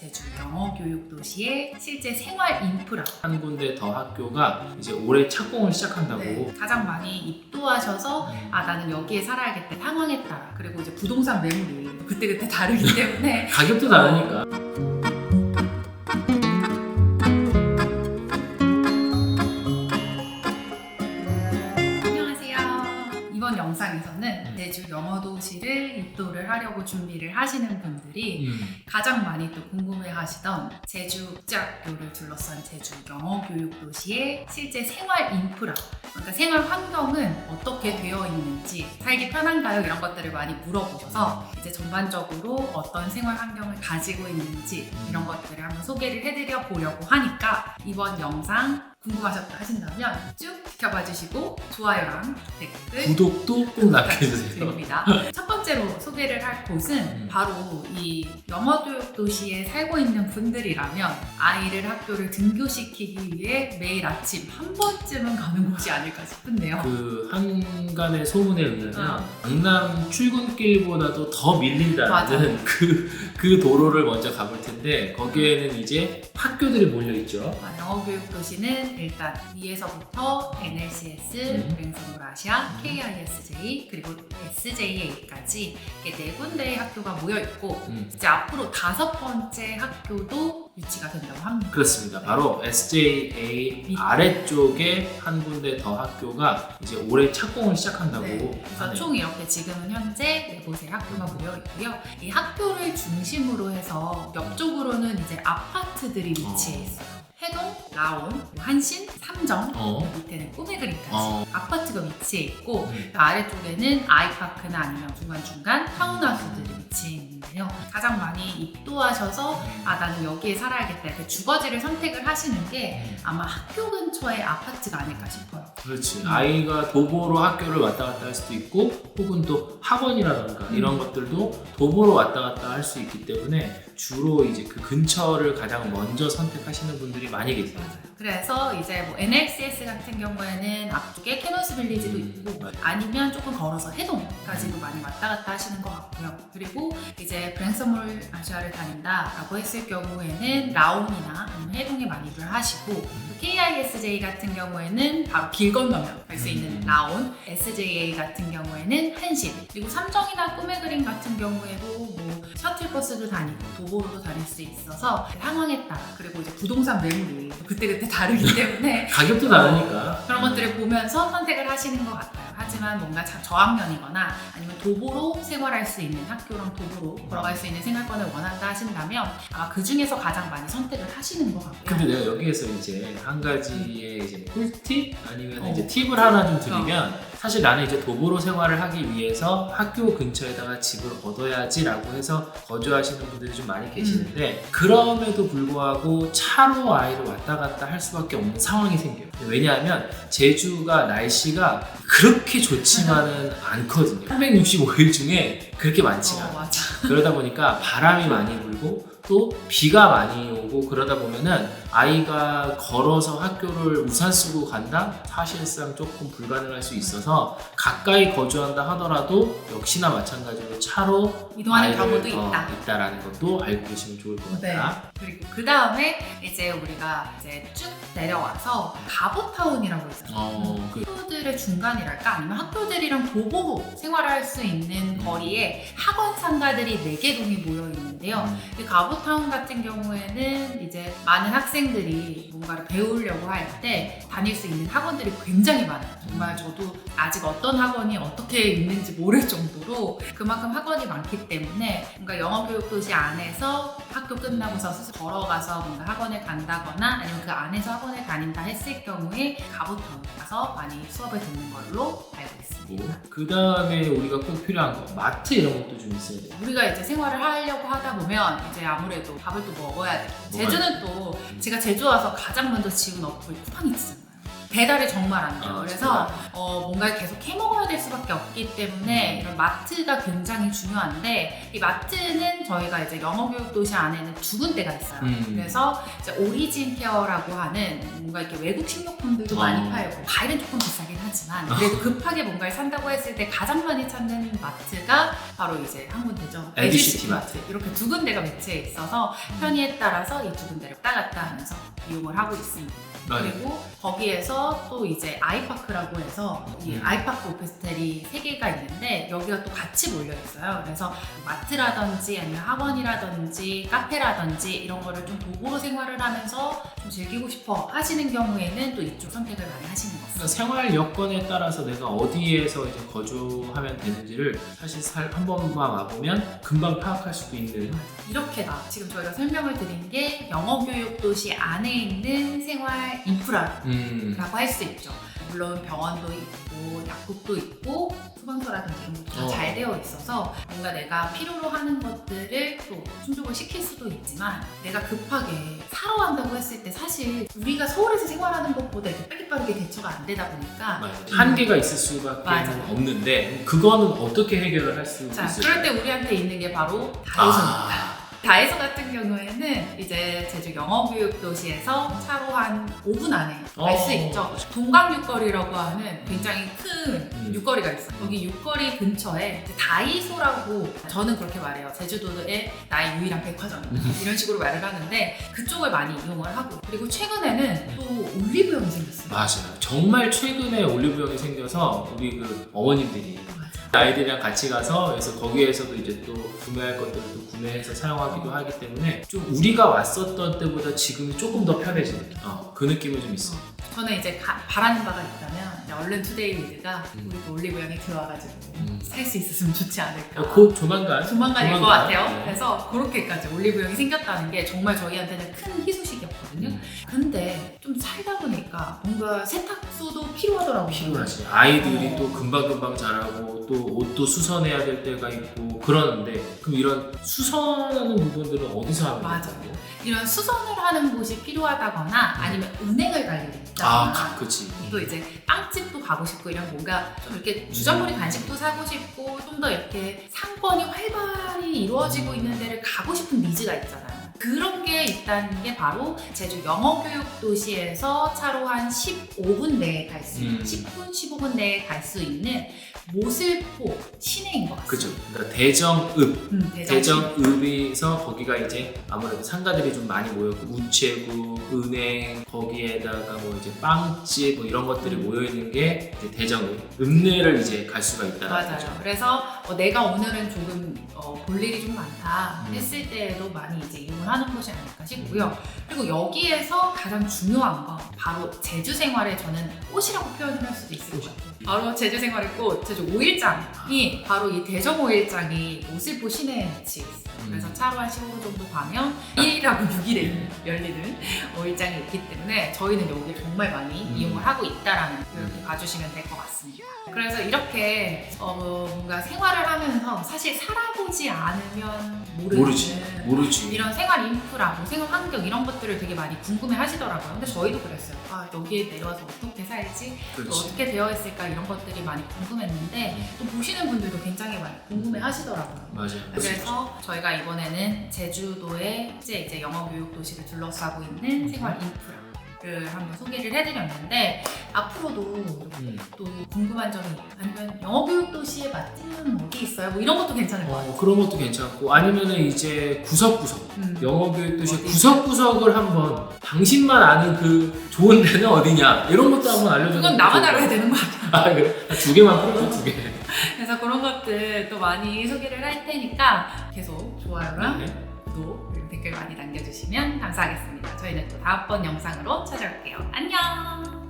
제주 영어교육도시의 실제 생활 인프라 한 군데 더 학교가 이제 올해 착공을 시작한다고. 네, 가장 많이 입도하셔서 나는 여기에 살아야겠다 상황에 따라 그리고 이제 부동산 매물이 그때그때 다르기 때문에 가격도 다르니까. 이번 영상에서는 제주 영어도시를 입도를 하려고 준비를 하시는 분들이 가장 많이 또 궁금해하시던 제주 국제학교를 둘러싼 제주 영어교육도시의 실제 생활 인프라, 그러니까 생활 환경은 어떻게 되어 있는지, 살기 편한가요? 이런 것들을 많이 물어보셔서 이제 전반적으로 어떤 생활 환경을 가지고 있는지 이런 것들을 한번 소개를 해드려 보려고 하니까 이번 영상 궁금하셨다 하신다면 쭉 지켜봐 주시고 좋아요랑 댓글, 구독도 꼭 남겨주세요. 드립니다. 첫 번째로 소개를 할 곳은 바로 이 영어교육 도시에 살고 있는 분들이라면 아이를 학교를 등교시키기 위해 매일 아침 한 번쯤은 가는 곳이 아닐까 싶은데요. 그 한간의 소문에 의하면 강남 출근길보다도 더 밀린다는 그 도로를 먼저 가볼 텐데 거기에는 이제 학교들이 몰려 있죠. 영어교육 도시는 일단 위에서부터 NLCS, 브랭스몰 아시아, KISJ 그리고 SJA까지 이렇게 네 군데의 학교가 모여 있고 이제 앞으로 5번째 학교도 유치가 된다고 합니다. 그렇습니다. 바로 SJA 아래쪽에 한 군데 더 학교가 이제 올해 착공을 시작한다고. 네, 그래서 총 이렇게 지금은 현재 4곳의 학교가 모여 있고요. 이 학교를 중심으로 해서 옆쪽으로는 이제 아파트들이 위치해 있어요. 해동, 라온, 한신, 삼정, 밑에는 꿈의 그림까지 아파트가 위치해 있고 그 아래쪽에는 아이파크나 아니면 중간중간 타운하우스들이 위치해 있는데요. 가장 많이 입도하셔서 나는 여기에 살아야겠다 이렇게 주거지를 선택을 하시는 게 아마 학교 근처의 아파트가 아닐까 싶어요. 그렇지. 아이가 도보로 학교를 왔다 갔다 할 수도 있고 혹은 또 학원이라던가 이런 것들도 도보로 왔다 갔다 할 수 있기 때문에 주로 이제 그 근처를 가장 먼저 선택하시는 분들이 많이 계세요. 맞아요. 그래서 이제 뭐 NLCS 같은 경우에는 앞쪽에 캐논스 빌리지도 있고 아니면 조금 걸어서 해동까지도 많이 왔다 갔다 하시는 것 같고요. 그리고 이제 브랭스몰 아시아를 다닌다라고 했을 경우에는 라온이나 아니면 해동에 많이들 하시고 KISJ 같은 경우에는 바로 길 건너면 갈 수 있는 라온, SJA 같은 경우에는 한신, 그리고 삼정이나 꿈의 그림 같은 경우에도 뭐 셔틀버스도 다니고 도보로도 다닐 수 있어서 상황에 따라 그리고 이제 부동산 매물이 그때그때 다르기 때문에 가격도 다르니까 그런 것들을 보면서 선택을 하시는 것 같아요. 하지만 뭔가 저학년이거나 아니면 도보로 생활할 수 있는 학교랑 도보로 걸어갈 수 있는 생활권을 원한다 하신다면 아마 그 중에서 가장 많이 선택을 하시는 것 같고요. 근데 내가 여기에서 이제 한 가지의 이제 꿀팁 아니면 이제 팁을 하나 좀 드리면 사실 나는 이제 도보로 생활을 하기 위해서 학교 근처에다가 집을 얻어야지라고 해서 거주하시는 분들이 좀 많이 계시는데 그럼에도 불구하고 차로 아이를 왔다 갔다 할 수밖에 없는 상황이 생겨요. 왜냐하면 제주가 날씨가 그렇게 좋지만은 않거든요. 365일 중에 그렇게 많지가 않아요. 맞아. 그러다 보니까 바람이 많이 불고 또 비가 많이 오고 그러다 보면은 아이가 걸어서 학교를 우산 쓰고 간다? 사실상 조금 불가능할 수 있어서 가까이 거주한다 하더라도 역시나 마찬가지로 차로 이동하는 경우도 있다라는 것도 알고 계시면 좋을 것 같다. 네. 그리고 그 다음에 이제 우리가 이제 쭉 내려와서 가보타운이라고 있어요. 학교들의 중간이랄까 아니면 학교들이랑 도보로 생활할 수 있는 거리에 학원 상가들이 4개 동이 모여 있는데요. 이 가보타운 같은 경우에는 이제 많은 학생들이 뭔가를 배우려고 할 때 다닐 수 있는 학원들이 굉장히 많아요. 정말 저도 아직 어떤 학원이 어떻게 있는지 모를 정도로 그만큼 학원이 많기 때문에 뭔가 영어교육도시 안에서 학교 끝나고서 스스로 걸어가서 뭔가 학원을 간다거나 아니면 그 안에서 학원을 다닌다 했을 경우에 가보타운 가서 많이 수업을 듣는 걸로 알고 있습니다. 그 다음에 우리가 꼭 필요한 거 마트 이런 것도 좀 있어야 돼요. 우리가 이제 생활을 하려고 하다 보면 이제 아무래도 밥을 또 먹어야 돼요. 제주는 또 제가 제주 와서 가장 먼저 지운 어플 쿠팡이츠잖아요. 배달이 정말 안 돼요. 그래서 정말. 뭔가 계속 해먹어야 될 수밖에 없기 때문에 이런 마트가 굉장히 중요한데, 이 마트는 저희가 이제 영어교육 도시 안에는 두 군데가 있어요. 그래서 이제 오리진 케어라고 하는 뭔가 이렇게 외국 식료품들도 많이 팔고, 과일은 조금 비싸긴 하지만 그래도 급하게 뭔가를 산다고 했을 때 가장 많이 찾는 마트가 바로 이제 한 군데죠. 에듀시티 마트. 이렇게 두 군데가 매체에 있어서 편의에 따라서 이 두 군데를 왔다 갔다 하면서 이용을 하고 있습니다. 그리고 거기에서 또 이제 아이파크라고 해서 이 아이파크 오피스텔이 3개가 있는데 여기가 또 같이 몰려 있어요. 그래서 마트라든지 아니면 학원이라든지 카페라든지 이런 거를 좀 도보로 생활을 하면서 좀 즐기고 싶어 하시는 경우에는 또 이쪽 선택을 많이 하시는 것 같습니다. 그러니까 생활 여건에 따라서 내가 어디에서 이제 거주하면 되는지를 사실 한 번만 와보면 금방 파악할 수도 있는. 이렇게 지금 저희가 설명을 드린 게 영어교육 도시 안에 있는 생활 인프라라고 할 수 있죠. 물론 병원도 있고 약국도 있고 소방서라든지 이런 것도 잘 되어 있어서 뭔가 내가 필요로 하는 것들을 또 충족을 시킬 수도 있지만, 내가 급하게 사러 간다고 했을 때 사실 우리가 서울에서 생활하는 것보다 이렇게 빠르게 대처가 안 되다 보니까 한계가 있을 수밖에 없는데, 그거는 어떻게 해결을 할 수 있을까요? 그럴 때 우리한테 있는 게 바로 다이소입니다. 다이소 같은 경우에는 이제 제주 영어교육도시에서 차로 한 5분 안에 갈 수 있죠. 동강육거리라고 하는 굉장히 큰 육거리가 있어요. 여기 육거리 근처에 이제 다이소라고, 저는 그렇게 말해요. 제주도의 나의 유일한 백화점 이런 식으로 말을 하는데, 그쪽을 많이 이용을 하고, 그리고 최근에는 또 올리브영이 생겼어요. 맞아요. 정말 최근에 올리브영이 생겨서 우리 그 어머님들이 아이들이랑 같이 가서, 그래서 거기에서도 이제 또 구매할 것들을 또 구매해서 사용하기도 하기 때문에 좀 우리가 왔었던 때보다 지금이 조금 더 편해지는 그 느낌은 좀 있어요. 저는 이제 바라는 바가 있다면 얼른 투데이 위드가 우리 또 올리브영에 들어와가지고 살 수 있었으면 좋지 않을까. 곧 조만간일 것 같아요. 그래서 그렇게까지 올리브영이 생겼다는 게 정말 저희한테는 큰 희소식이었거든요. 근데 좀 살다 보니까 뭔가 세탁소도 필요하더라고요. 필요하지. 아이들이 또 금방금방 자라고 또 옷도 수선해야 될 때가 있고 그러는데, 그럼 이런 수선하는 부분들은 어디서 하면 맞아요. 될까요? 이런 수선을 하는 곳이 필요하다거나 아니면 은행을 갈 일이 있다거나, 그치. 또 이제 빵집도 가고 싶고, 이런 뭔가 좀 이렇게 주전부리 간식도 사고 싶고 좀 더 이렇게 상권이 활발히 이루어지고 있는 데를 가고 싶은 니즈가 있잖아요. 그런 게 있다는 게 바로 제주 영어교육도시에서 차로 한 15분 내에 갈 수 있는 10분, 15분 내에 갈 수 있는 모슬포 시내인 것 같습니다. 그죠. 그러니까 대정읍에서 거기가 이제 아무래도 상가들이 좀 많이 모여있고, 우체국, 은행, 거기에다가 뭐 이제 빵집 뭐 이런 것들이 모여있는 게 이제 대정읍, 읍내를 이제 갈 수가 있다. 맞아요. 그래서 내가 오늘은 조금 볼 일이 좀 많다 했을 때에도 많이 이제 이용을 하는 것이 아닐까 싶고요. 그리고 여기에서 가장 중요한 건 바로 제주 생활의, 저는 꽃이라고 표현을 할 수도 있을 것 같아요. 바로 제주 생활의 꽃, 제주 5일장이 바로 이 대정 5일장이 모슬포 시내에 위치해 있어요. 그래서 차로 한 15분 정도 가면 1일하고 6일에 열리는 5일장이 있기 때문에 저희는 여기를 정말 많이 이용을 하고 있다라는, 이렇게 봐주시면 될 것 같습니다. 그래서 이렇게 뭔가 생활을 하면서 사실 살아보지 않으면 모르지. 이런 생활 인프라, 뭐 생활 환경 이런 것들을 되게 많이 궁금해 하시더라고요. 근데 저희도 그랬어요. 여기에 내려와서 어떻게 살지? 또 어떻게 되어 있을까? 이런 것들이 많이 궁금했는데 또 보시는 분들도 굉장히 많이 궁금해 하시더라고요. 맞아요. 그래서 저희가 이번에는 제주도의 이제 영어교육 도시를 둘러싸고 있는 생활 인프라를 한번 소개를 해드렸는데, 앞으로도 또 궁금한 점이, 아니면 영어교육 도시의 맛집은 어디 있어요? 뭐 이런 것도 괜찮을 것 같아요. 그런 것도 괜찮고, 아니면은 이제 구석구석 영어교육 도시 구석구석을 한번, 당신만 아는 그 좋은 데는 어디냐 이런 것도 한번 알려주면. 그건 나만 알아야 되는 거 아니야? 그래? 2개만 풀어줘, 2개. 그래서 그런 것들 또 많이 소개를 할 테니까 계속 좋아요랑 구독, 그리고 댓글 많이 남겨주시면 감사하겠습니다. 저희는 또 다음번 영상으로 찾아올게요. 안녕!